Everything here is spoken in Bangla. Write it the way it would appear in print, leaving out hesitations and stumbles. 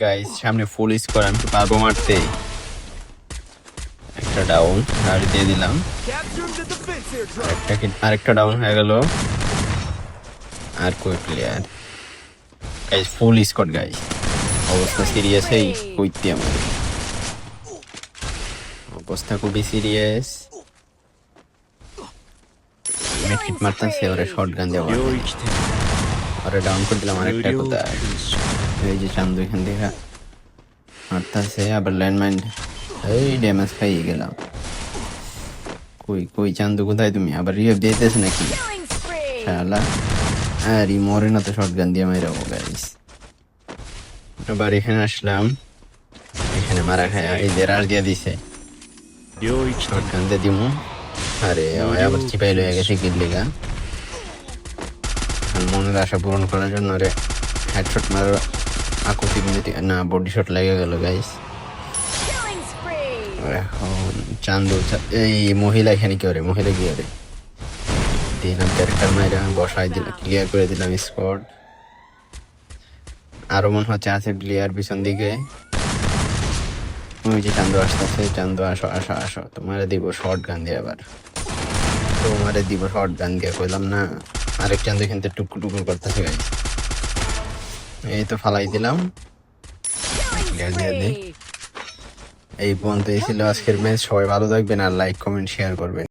গাইস সামনে ফুল স্কোর, আমি কি পারবো মারতে? একটা ডাউন আর দিয়ে দিলাম, আরেকটা ডাউন হয়ে গেল। আর কই প্লেয়ার? গাইস ফুল স্কোর গাইস, অবস্থা সিরিয়াস। এই কইতে আমার অবস্থা খুবই সিরিয়াস। মেটকিট মারতেছে, ওরে শর্ট গান দেওয়া, ওরে ডাউন করে দিলাম। আরেকটা কোথায়? এই যে চান্দু এখান থেকে মারতেছে, আবার ল্যান্ডমাইন। এই ড্যামেজ খাই গেলাম। কই কই চান্দু কোথায় তুমি? আবার রিভাইভ দিতেছে নাকি শালা? আর ই মরে না তো, শর্ট গান দিয়ে মাইরাবো গাইস। আবার এখানে আসলাম, এখানে মারা খায়। এই যে রাশ দিয়ে দিছে, শর্ট গান দিয়ে দিমু। আরে আবার চিপাই লয়ে গেছে কিল্লিগা। মনের আশা পূরণ করার জন্য রে হেডশট মারার আকুতি না, বডি শট লেগে গেল গাইস। এখন চান্দু এই মহিলা এখানে কি করে? মহিলা কি করে? দিলাম ক্যারেক্টার মাইরা বসাই দিলাম, ক্লিয়ার করে দিলাম স্কোয়াড। আরো মনে হচ্ছে আছে প্লেয়ার পিছন দিকে। ওই যে চান্দু আসতেছে, চান্দু আসো আসো আসো, তোমারে দিব শর্ট গান দিয়ে। আবার তোমারে দিব শর্ট গান দিয়ে, কইলাম না? আরেক চান্দু এখান থেকে টুকু টুকু করতেছে গাইস। এই তো ফালাই দিলাম। এই পর্যন্ত এই ছিল আজকের ম্যাচ। সবাই ভালো থাকবেন আর লাইক কমেন্ট শেয়ার করবেন।